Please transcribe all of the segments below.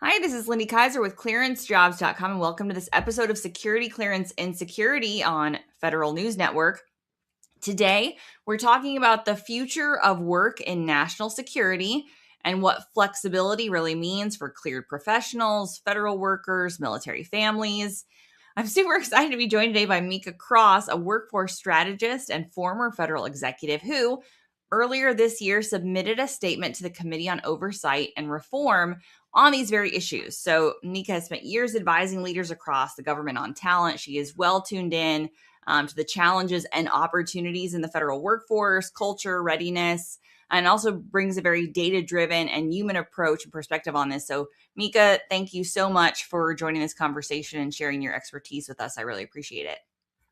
Hi, this is Lindy Kaiser with clearancejobs.com, and welcome to this episode of Security Clearance and Security on Federal News Network. Today, we're talking about the future of work in national security and what flexibility really means for cleared professionals, federal workers, military families. I'm super excited to be joined today by Mika Cross, a workforce strategist and former federal executive who earlier this year submitted a statement to the Committee on Oversight and Reform on these very issues. So Mika has spent years advising leaders across the government on talent. She is well tuned in to the challenges and opportunities in the federal workforce, culture, readiness, and also brings a very data-driven and human approach and perspective on this. So Mika, thank you so much for joining this conversation and sharing your expertise with us. I really appreciate it.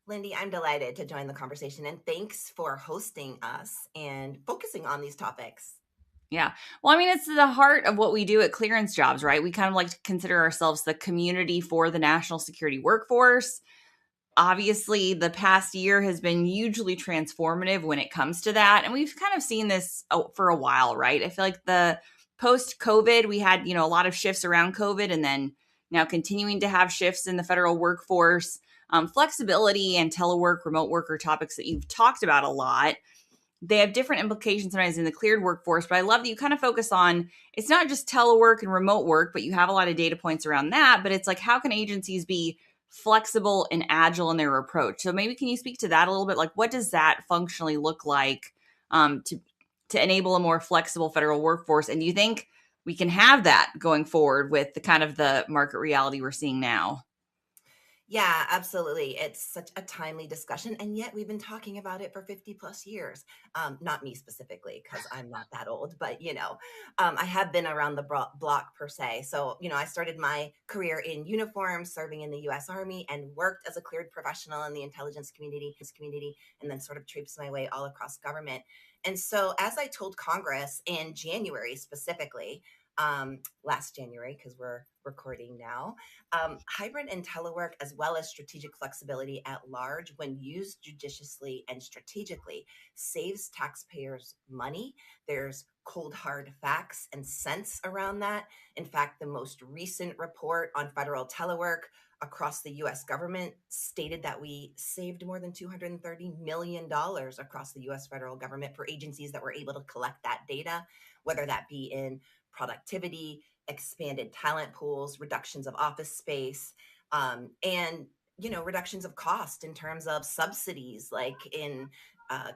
Lindy, I'm delighted to join the conversation, and thanks for hosting us and focusing on these topics. Yeah. Well, I mean, it's the heart of what we do at Clearance Jobs, right? We kind of like to consider ourselves the community for the national security workforce. Obviously, the past year has been hugely transformative when it comes to that. And we've kind of seen this for a while, right? I feel like the post-COVID, we had, a lot of shifts around COVID, and then now continuing to have shifts in the federal workforce. Flexibility and telework, remote work are topics that you've talked about a lot. They have different implications sometimes in the cleared workforce, but I love that you kind of focus on, it's not just telework and remote work, but you have a lot of data points around that. But it's like, how can agencies be flexible and agile in their approach? So maybe can you speak to that a little bit? Like, what does that functionally look like to enable a more flexible federal workforce? And do you think we can have that going forward with the kind of the market reality we're seeing now? Yeah, absolutely. It's such a timely discussion, and yet we've been talking about it for 50 plus years. Not me specifically, because I'm not that old, but I have been around the block per se. So, I started my career in uniform, serving in the US Army, and worked as a cleared professional in the intelligence community, and then sort of traipsed my way all across government. And so, as I told Congress in January specifically, last January, because we're recording now, hybrid and telework, as well as strategic flexibility at large, when used judiciously and strategically, saves taxpayers money. There's cold, hard facts and sense around that. In fact, the most recent report on federal telework across the US government stated that we saved more than $230 million across the US federal government for agencies that were able to collect that data, whether that be in productivity, expanded talent pools, reductions of office space, and reductions of cost in terms of subsidies, like in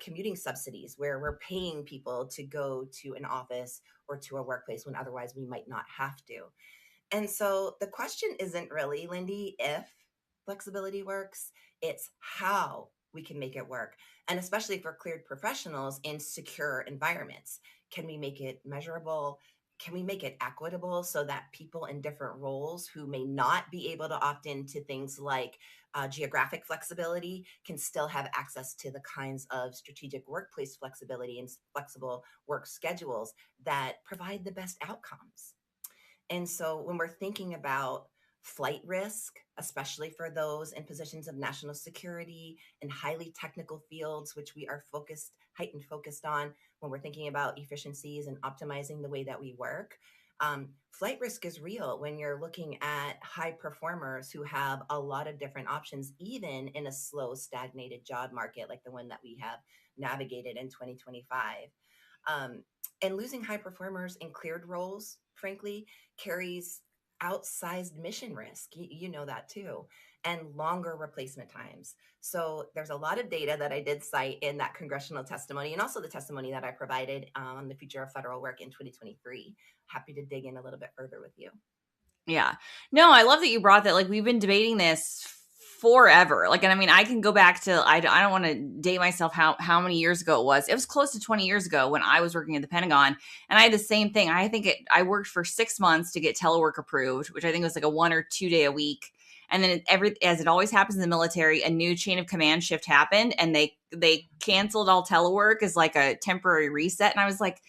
commuting subsidies, where we're paying people to go to an office or to a workplace when otherwise we might not have to. And so the question isn't really, Lindy, if flexibility works, it's how we can make it work. And especially for cleared professionals in secure environments. Can we make it measurable? Can we make it equitable so that people in different roles who may not be able to opt into things like geographic flexibility can still have access to the kinds of strategic workplace flexibility and flexible work schedules that provide the best outcomes? And so when we're thinking about flight risk, especially for those in positions of national security and highly technical fields, which we are heightened focused on when we're thinking about efficiencies and optimizing the way that we work, flight risk is real when you're looking at high performers who have a lot of different options, even in a slow, stagnated job market like the one that we have navigated in 2025. Um, and losing high performers in cleared roles, frankly, carries outsized mission risk. You know that too, and longer replacement times. So there's a lot of data that I did cite in that congressional testimony, and also the testimony that I provided on the future of federal work in 2023. Happy to dig in a little bit further with you. Yeah. No, I love that you brought that. Like, we've been debating this forever. Like, and I mean, I can go back to, I don't want to date myself how many years ago it was. It was close to 20 years ago when I was working at the Pentagon, and I had the same thing. I worked for 6 months to get telework approved, which I think was like a 1 or 2 day a week. And then as it always happens in the military, a new chain of command shift happened, and they canceled all telework as like a temporary reset. And I was like,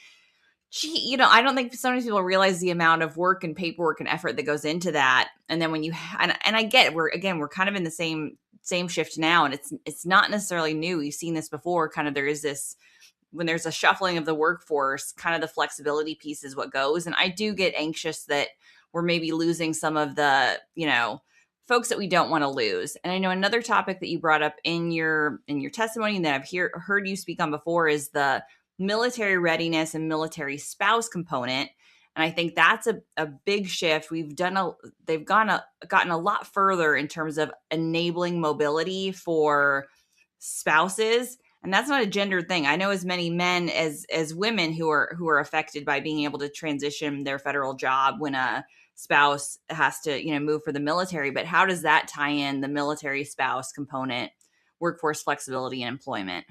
gee, I don't think so many people realize the amount of work and paperwork and effort that goes into that. And then when and I get it, we're kind of in the same shift now, and it's not necessarily new. We've seen this before. Kind of there is this, when there's a shuffling of the workforce, kind of the flexibility piece is what goes. And I do get anxious that we're maybe losing some of the, folks that we don't want to lose. And I know another topic that you brought up in your testimony that heard you speak on before is the military readiness and military spouse component. And I think that's a big shift. They've gotten a lot further in terms of enabling mobility for spouses. And that's not a gendered thing. I know as many men as women who are affected by being able to transition their federal job when a spouse has to, move for the military. But how does that tie in the military spouse component, workforce flexibility and employment?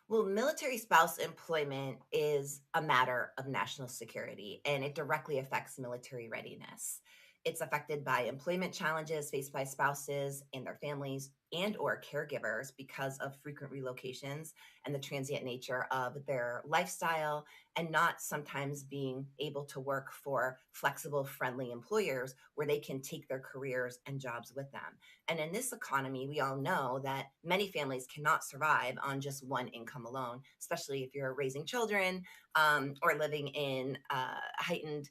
Well, military spouse employment is a matter of national security and it directly affects military readiness. It's affected by employment challenges faced by spouses and their families and or caregivers because of frequent relocations and the transient nature of their lifestyle and not sometimes being able to work for flexible friendly employers where they can take their careers and jobs with them. And in this economy, we all know that many families cannot survive on just one income alone, especially if you're raising children or living in heightened,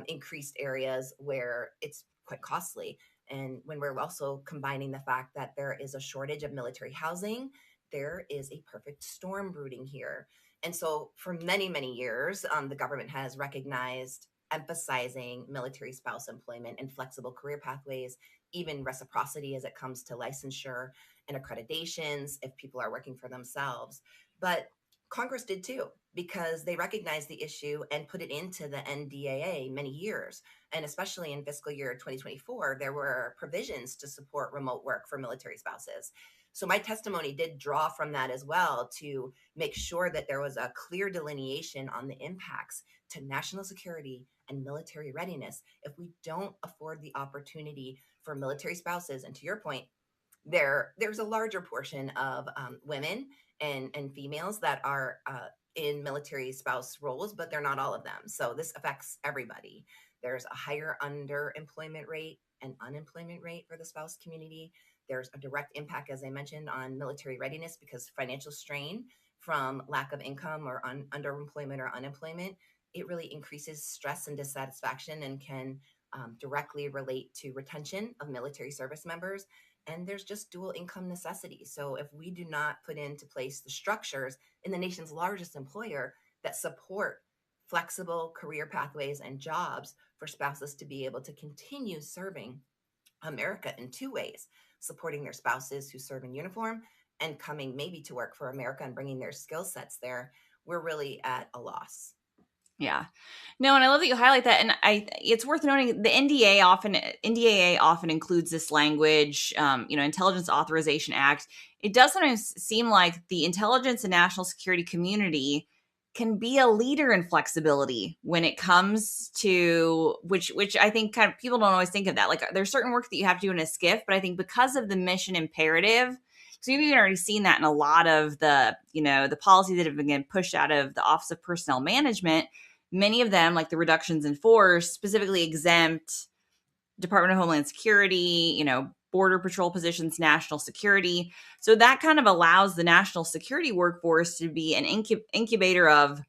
increased areas where it's quite costly. And when we're also combining the fact that there is a shortage of military housing, there is a perfect storm brooding here. And so, for many, many years, the government has recognized emphasizing military spouse employment and flexible career pathways, even reciprocity as it comes to licensure and accreditations if people are working for themselves. But Congress did too, because they recognized the issue and put it into the NDAA many years. And especially in fiscal year 2024, there were provisions to support remote work for military spouses. So my testimony did draw from that as well to make sure that there was a clear delineation on the impacts to national security and military readiness if we don't afford the opportunity for military spouses. And to your point, there's a larger portion of women and females that are in military spouse roles, but they're not all of them. So this affects everybody. There's a higher underemployment rate and unemployment rate for the spouse community. There's a direct impact, as I mentioned, on military readiness because financial strain from lack of income or underemployment or unemployment, it really increases stress and dissatisfaction and can directly relate to retention of military service members. And there's just dual income necessity. So if we do not put into place the structures in the nation's largest employer that support flexible career pathways and jobs for spouses to be able to continue serving America in two ways, supporting their spouses who serve in uniform and coming maybe to work for America and bringing their skill sets there, we're really at a loss. Yeah. No, and I love that you highlight that. And it's worth noting the NDAA often includes this language, Intelligence Authorization Act. It does sometimes seem like the intelligence and national security community can be a leader in flexibility when it comes to which I think kind of people don't always think of that. Like there's certain work that you have to do in a skiff, but I think because of the mission imperative, so you've even already seen that in a lot of the policies that have been pushed out of the Office of Personnel Management. Many of them, like the reductions in force, specifically exempt Department of Homeland Security, Border Patrol positions, national security. So that kind of allows the national security workforce to be an incubator of,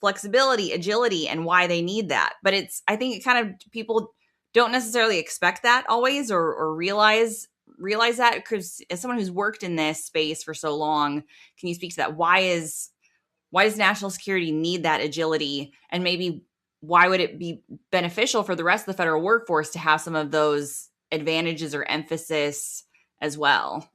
flexibility, agility, and why they need that. But I think it kind of, people don't necessarily expect that always or realize that, because as someone who's worked in this space for so long, can you speak to that? Why does national security need that agility? And maybe why would it be beneficial for the rest of the federal workforce to have some of those advantages or emphasis as well?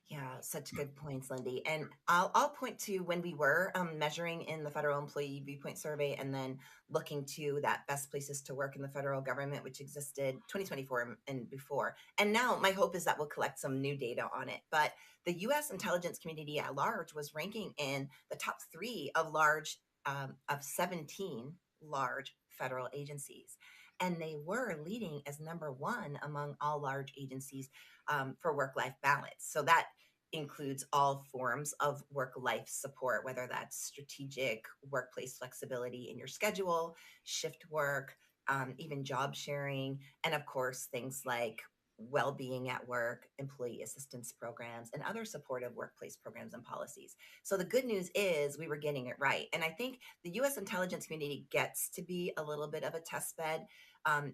Yeah, such good points, Lindy. And I'll point to when we were measuring in the Federal Employee Viewpoint Survey and then looking to that best places to work in the federal government, which existed 2024 and before. And now my hope is that we'll collect some new data on it. But the U.S. intelligence community at large was ranking in the top three of 17 large federal agencies. And they were leading as number one among all large agencies for work life balance. So that includes all forms of work life support, whether that's strategic workplace flexibility in your schedule, shift work, even job sharing, and of course, things like well-being at work, employee assistance programs, and other supportive workplace programs and policies. So the good news is we were getting it right. And I think the US intelligence community gets to be a little bit of a test bed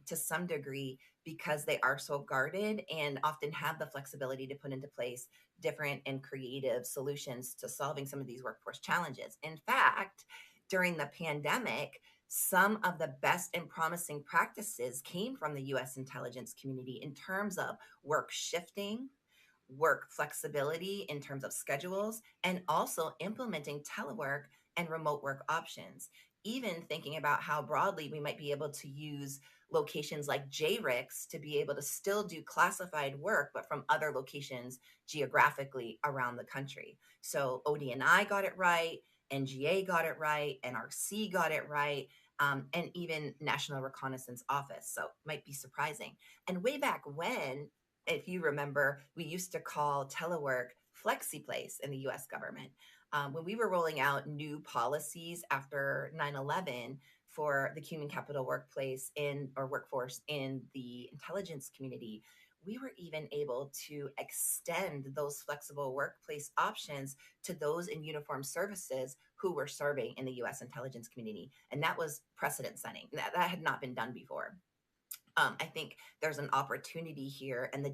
to some degree because they are so guarded and often have the flexibility to put into place different and creative solutions to solving some of these workforce challenges. In fact, during the pandemic, some of the best and promising practices came from the US intelligence community in terms of work shifting, work flexibility in terms of schedules, and also implementing telework and remote work options. Even thinking about how broadly we might be able to use locations like JRICS to be able to still do classified work, but from other locations geographically around the country. So ODNI got it right, NGA got it right, NRC got it right, and even National Reconnaissance Office. So might be surprising. And way back when, if you remember, we used to call telework flexi place in the US government. When we were rolling out new policies after 9/11 for the human capital workplace in or workforce in the intelligence community, we were even able to extend those flexible workplace options to those in uniform services who were serving in the US intelligence community. And that was precedent setting. That had not been done before. I think there's an opportunity here, and the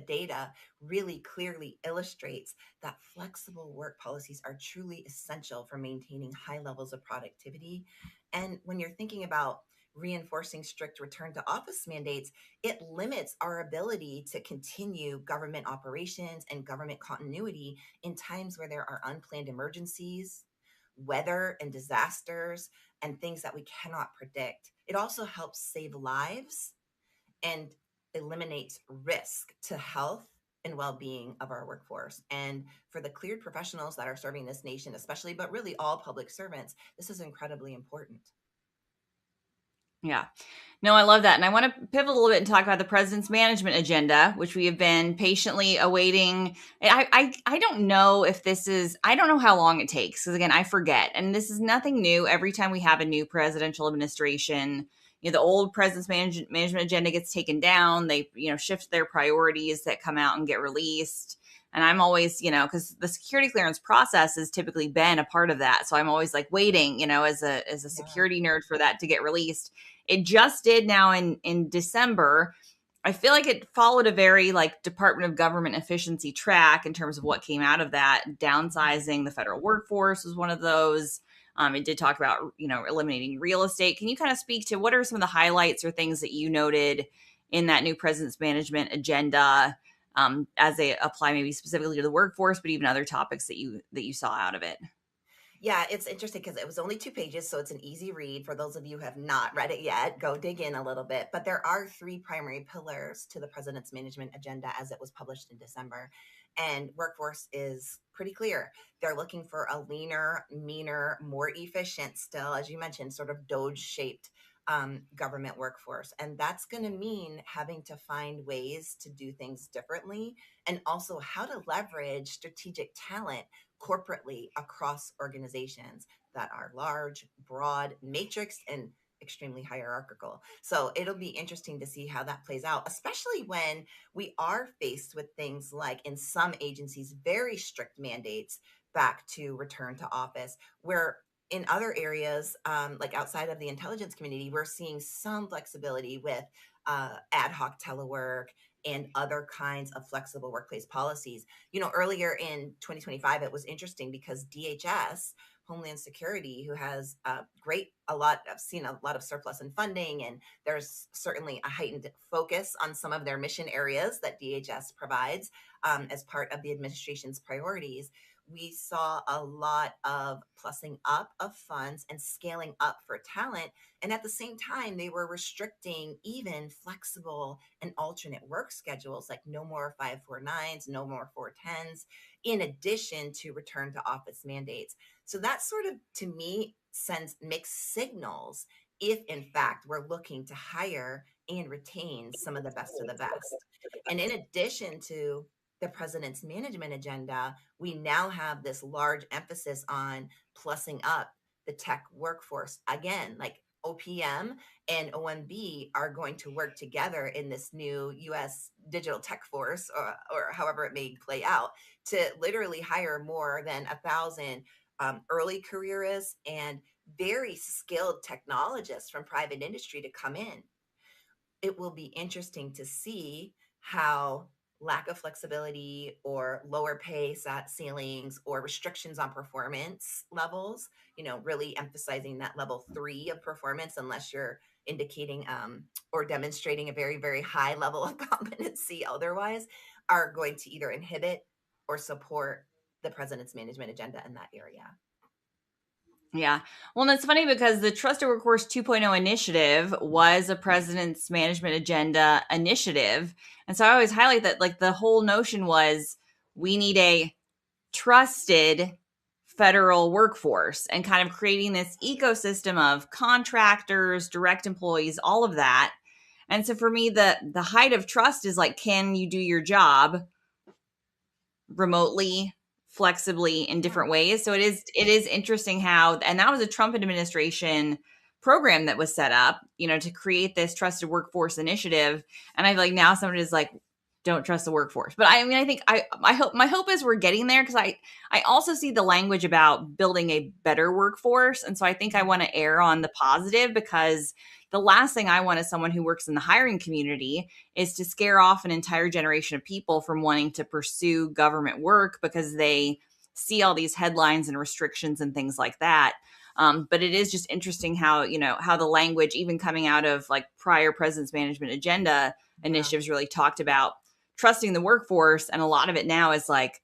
data really clearly illustrates that flexible work policies are truly essential for maintaining high levels of productivity. And when you're thinking about reinforcing strict return to office mandates, it limits our ability to continue government operations and government continuity in times where there are unplanned emergencies, weather and disasters, and things that we cannot predict. It also helps save lives and eliminates risk to health and well-being of our workforce. And for the cleared professionals that are serving this nation, especially, but really all public servants, this is incredibly important. Yeah. No, I love that. And I want to pivot a little bit and talk about the president's management agenda, which we have been patiently awaiting. I don't know if this is, I don't know how long it takes because, again, I forget. And this is nothing new. Every time we have a new presidential administration, the old president's management agenda gets taken down. They, shift their priorities that come out and get released. And I'm always, because the security clearance process has typically been a part of that. So I'm always like waiting, as a Yeah. security nerd for that to get released. It just did now in December. I feel like it followed a very like Department of Government efficiency track in terms of what came out of that. Downsizing the federal workforce was one of those. It did talk about eliminating real estate. Can you kind of speak to what are some of the highlights or things that you noted in that new president's management agenda as they apply maybe specifically to the workforce, but even other topics that you saw out of it? Yeah, it's interesting because it was only 2 pages, so it's an easy read. For those of you who have not read it yet, go dig in a little bit. But there are three primary pillars to the president's management agenda as it was published in December. And workforce is pretty clear. They're looking for a leaner, meaner, more efficient, still, as you mentioned, sort of Doge shaped government workforce. And that's going to mean having to find ways to do things differently and also how to leverage strategic talent corporately across organizations that are large, broad, matrix, and extremely hierarchical. So it'll be interesting to see how that plays out, especially when we are faced with things like in some agencies, very strict mandates back to return to office, where in other areas, like outside of the intelligence community, we're seeing some flexibility with ad hoc telework and other kinds of flexible workplace policies. Earlier in 2025, it was interesting because DHS, Homeland Security, who has I've seen a lot of surplus in funding, and there's certainly a heightened focus on some of their mission areas that DHS provides as part of the administration's priorities. We saw a lot of plussing up of funds and scaling up for talent. And at the same time, they were restricting even flexible and alternate work schedules, like no more 549s, no more 410s, in addition to return to office mandates. So that sort of, to me, sends mixed signals if, in fact, we're looking to hire and retain some of the best of the best. And in addition to the president's management agenda, we now have this large emphasis on plussing up the tech workforce. Again, like OPM and OMB are going to work together in this new US digital tech force, or however it may play out, to literally hire more than 1,000 early careerists and very skilled technologists from private industry to come in. It will be interesting to see how lack of flexibility or lower pay ceilings or restrictions on performance levels, really emphasizing that level 3 of performance, unless you're indicating or demonstrating a very, very high level of competency otherwise, are going to either inhibit or support the president's management agenda in that area. Yeah. Well, and it's funny because the Trusted Workforce 2.0 initiative was a president's management agenda initiative. And so I always highlight that, like, the whole notion was we need a trusted federal workforce, and kind of creating this ecosystem of contractors, direct employees, all of that. And so for me, the height of trust is like, can you do your job remotely, flexibly, in Yeah. different ways? So it is interesting how, and that was a Trump administration program that was set up, to create this trusted workforce initiative. And I feel like now somebody is like, don't trust the workforce. But I mean, I think my hope is we're getting there, because I also see the language about building a better workforce. And so I think I want to err on the positive, because the last thing I want as someone who works in the hiring community is to scare off an entire generation of people from wanting to pursue government work because they see all these headlines and restrictions and things like that. But it is just interesting how, how the language, even coming out of like prior president's management agenda Yeah. initiatives, really talked about trusting the workforce. And a lot of it now is like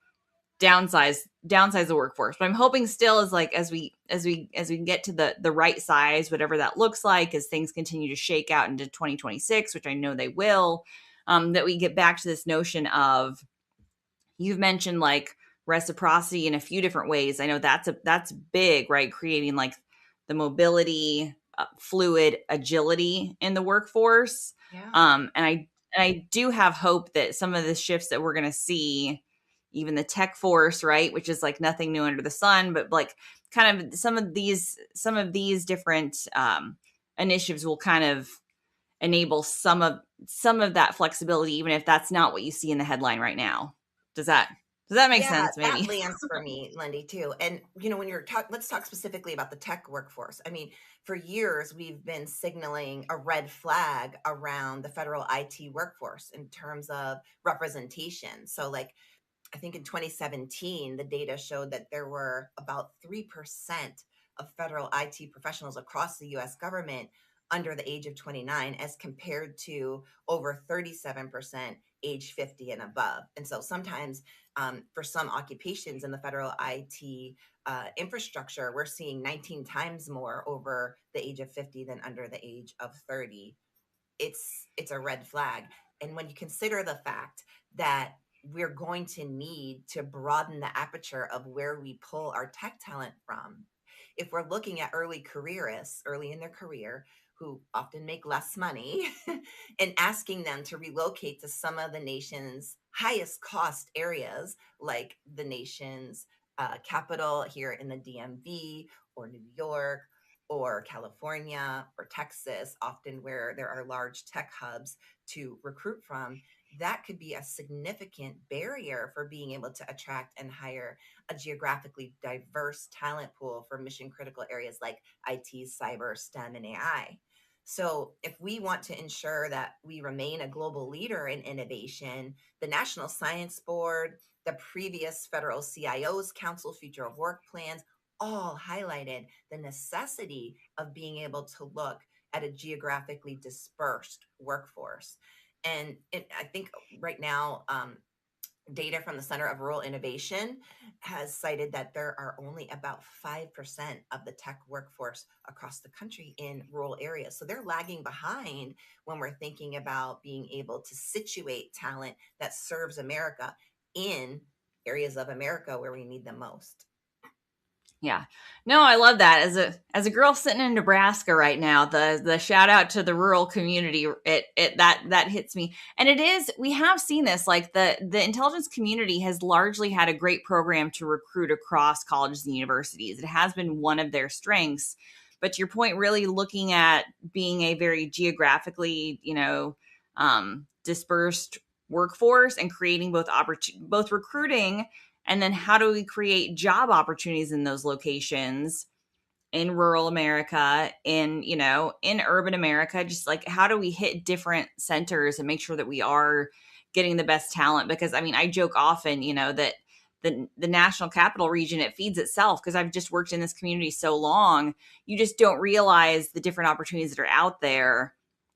downsize the workforce. But I'm hoping still is like, as we get to the right size, whatever that looks like, as things continue to shake out into 2026, which I know they will, that we get back to this notion of, you've mentioned like reciprocity in a few different ways. I know that's big, right? Creating like the mobility, fluid agility in the workforce. Yeah. And I do have hope that some of the shifts that we're going to see, even the tech force, right, which is like nothing new under the sun, but like kind of some of these different initiatives will kind of enable some of that flexibility, even if that's not what you see in the headline right now. Does that make Yeah, sense? that Maybe. lands for me, Lindy, too. And when let's talk specifically about the tech workforce. I mean, for years we've been signaling a red flag around the federal IT workforce in terms of representation. So, like, I think in 2017, the data showed that there were about 3% of federal IT professionals across the US government under the age of 29, as compared to over 37% age 50 and above. And so sometimes, for some occupations in the federal IT infrastructure, we're seeing 19 times more over the age of 50 than under the age of 30. It's a red flag. And when you consider the fact that we're going to need to broaden the aperture of where we pull our tech talent from, if we're looking at early careerists early in their career who often make less money, and asking them to relocate to some of the nation's highest cost areas, like the nation's capital here in the DMV, or New York, or California, or Texas, often where there are large tech hubs to recruit from, that could be a significant barrier for being able to attract and hire a geographically diverse talent pool for mission critical areas like IT, cyber, STEM, and AI. So, if we want to ensure that we remain a global leader in innovation, the National Science Board, the previous federal CIO's Council, Future of Work plans, all highlighted the necessity of being able to look at a geographically dispersed workforce. And I think right now, data from the Center of Rural Innovation has cited that there are only about 5% of the tech workforce across the country in rural areas. So they're lagging behind when we're thinking about being able to situate talent that serves America in areas of America where we need them most. Yeah. No, I love that. As a girl sitting in Nebraska right now, the shout out to the rural community, that hits me. And it is, we have seen this, like the intelligence community has largely had a great program to recruit across colleges and universities. It has been one of their strengths. But to your point, really looking at being a very geographically, dispersed workforce and creating both recruiting, and then how do we create job opportunities in those locations, in rural America, in urban America, just like how do we hit different centers and make sure that we are getting the best talent? Because I mean, I joke often, that the national capital region, it feeds itself, because I've just worked in this community so long. You just don't realize the different opportunities that are out there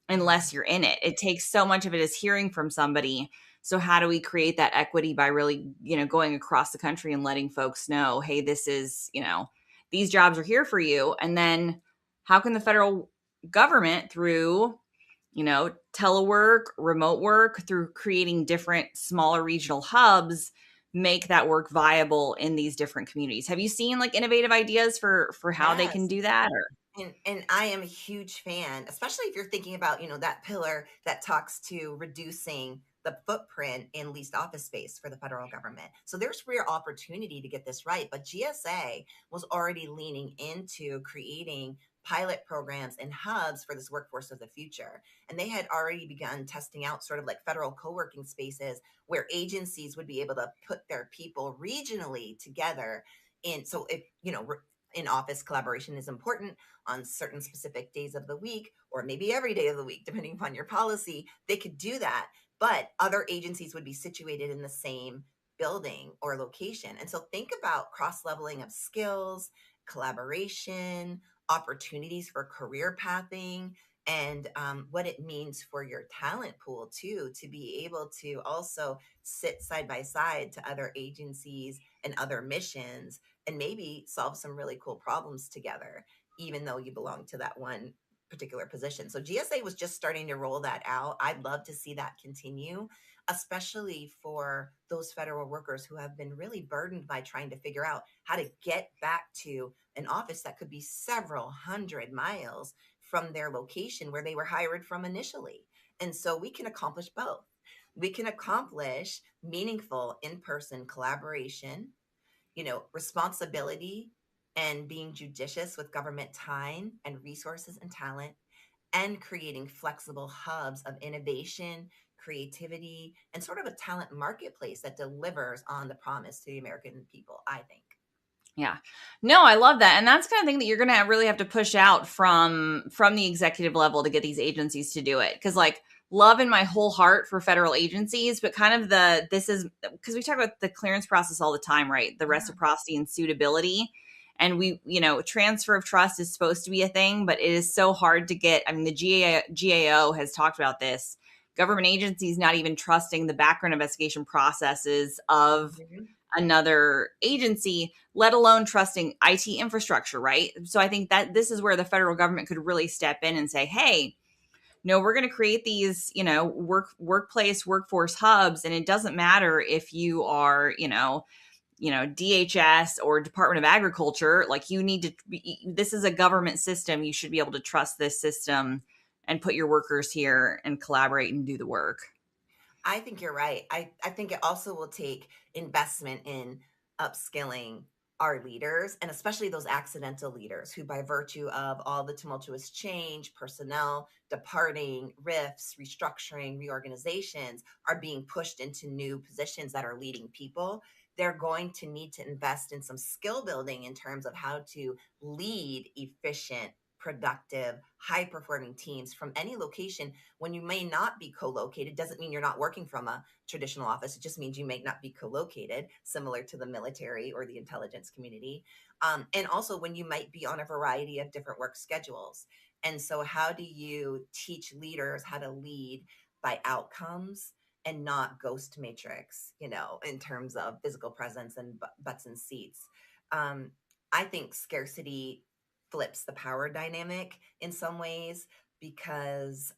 unless you're in it. It takes so much of it is hearing from somebody. So how do we create that equity by really, going across the country and letting folks know, hey, this is, these jobs are here for you. And then how can the federal government, through, telework, remote work, through creating different smaller regional hubs, make that work viable in these different communities? Have you seen like innovative ideas for how they can Yes. do that? Or And I am a huge fan, especially if you're thinking about, that pillar that talks to reducing the footprint in leased office space for the federal government. So there's real opportunity to get this right. But GSA was already leaning into creating pilot programs and hubs for this workforce of the future. And they had already begun testing out sort of like federal co-working spaces where agencies would be able to put their people regionally together. And so if, in office collaboration is important on certain specific days of the week, or maybe every day of the week, depending upon your policy, they could do that. But other agencies would be situated in the same building or location. And so think about cross leveling of skills, collaboration, opportunities for career pathing, and what it means for your talent pool, too, to be able to also sit side by side to other agencies and other missions and maybe solve some really cool problems together, even though you belong to that one particular position. So GSA was just starting to roll that out. I'd love to see that continue, especially for those federal workers who have been really burdened by trying to figure out how to get back to an office that could be several hundred miles from their location where they were hired from initially. And so we can accomplish both. We can accomplish meaningful in person collaboration, responsibility and being judicious with government time and resources and talent, and creating flexible hubs of innovation, creativity, and sort of a talent marketplace that delivers on the promise to the American people, I think. yeah, no, I love that. And that's the kind of thing that you're going to really have to push out from the executive level to get these agencies to do it. Cause like, love in my whole heart for federal agencies, but kind of this is because we talk about the clearance process all the time, right? The Yeah. reciprocity and suitability. And transfer of trust is supposed to be a thing, but it is so hard to get. I mean, the GAO has talked about this. Government agencies not even trusting the background investigation processes of Mhm. another agency, let alone trusting IT infrastructure, right? So I think that this is where the federal government could really step in and say, hey, no, we're going to create these, workplace workforce hubs. And it doesn't matter if you are, DHS or Department of Agriculture, like you need to be, this is a government system. You should be able to trust this system and put your workers here and collaborate and do the work. I think you're right. I think it also will take investment in upskilling our leaders, and especially those accidental leaders who, by virtue of all the tumultuous change, personnel departing, rifts, restructuring, reorganizations, are being pushed into new positions that are leading people. They're going to need to invest in some skill building in terms of how to lead efficient, productive, high performing teams from any location. When you may not be co-located doesn't mean you're not working from a traditional office. It just means you may not be co-located, similar to the military or the intelligence community. And also when you might be on a variety of different work schedules. And so how do you teach leaders how to lead by outcomes and not ghost matrix, in terms of physical presence and butts and seats? um, I think scarcity flips the power dynamic in some ways, because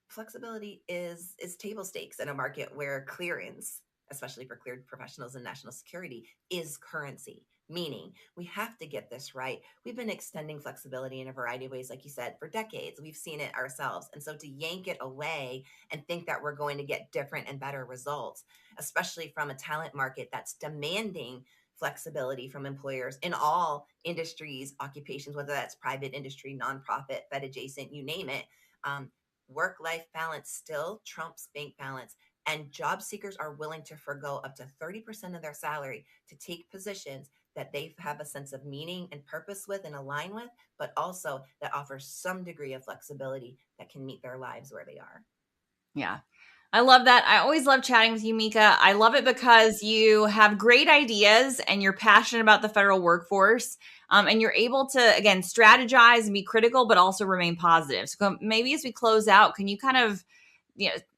flexibility is table stakes in a market where clearance, especially for cleared professionals in national security, is currency. Meaning, we have to get this right. We've been extending flexibility in a variety of ways, like you said, for decades. We've seen it ourselves. And so to yank it away and think that we're going to get different and better results, especially from a talent market that's demanding flexibility from employers in all industries, occupations, whether that's private industry, nonprofit, Fed adjacent, you name it. Um, Work life balance still trumps bank balance. And job seekers are willing to forego up to 30% of their salary to take positions that they have a sense of meaning and purpose with and align with, but also that offers some degree of flexibility that can meet their lives where they are. Yeah. I love that. I always love chatting with you, Mika. I love it because you have great ideas and you're passionate about the federal workforce. And you're able to, again, strategize and be critical, but also remain positive. So maybe as we close out, can you kind of,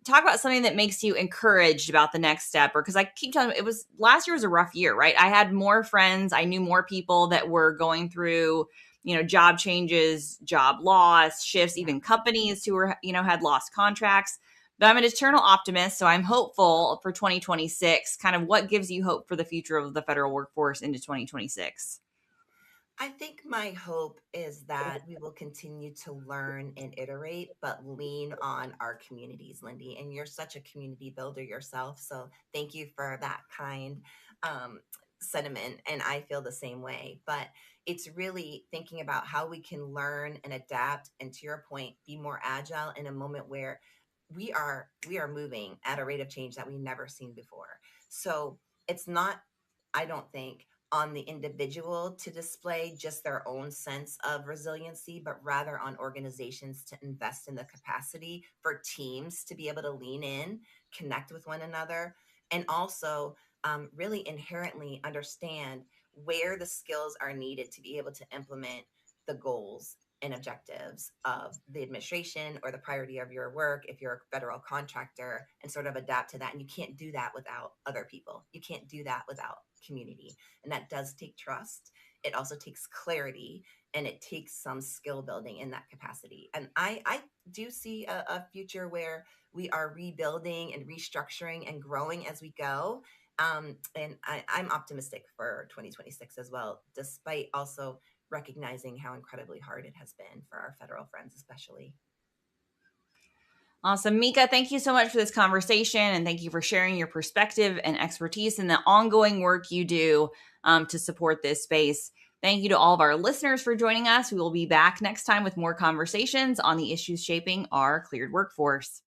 talk about something that makes you encouraged about the next step? Or because I keep telling you, it was last year was a rough year, right? I had more friends. I knew more people that were going through, job changes, job loss, shifts, Yeah. even companies who were, had lost contracts. But I'm an eternal optimist, so I'm hopeful for 2026. Kind of what gives you hope for the future of the federal workforce into 2026? I think my hope is that we will continue to learn and iterate, but lean on our communities, Lindy. And you're such a community builder yourself. So thank you for that kind um, sentiment. And I feel the same way. But it's really thinking about how we can learn and adapt. And to your point, be more agile in a moment where we are moving at a rate of change that we've never seen before. So it's not, I don't think, on the individual to display just their own sense of resiliency, but rather on organizations to invest in the capacity for teams to be able to lean in, connect with one another, and also really inherently understand where the skills are needed to be able to implement the goals and objectives of the administration or the priority of your work if you're a federal contractor, and sort of adapt to that. And you can't do that without other people. You can't do that without community. And that does take trust. It also takes clarity, and it takes some skill building in that capacity. And I do see a future where we are rebuilding and restructuring and growing as we go. I'm optimistic for 2026 as well, despite also recognizing how incredibly hard it has been for our federal friends, especially. Awesome. Mika, thank you so much for this conversation. And thank you for sharing your perspective and expertise and the ongoing work you do to support this space. Thank you to all of our listeners for joining us. We will be back next time with more conversations on the issues shaping our cleared workforce.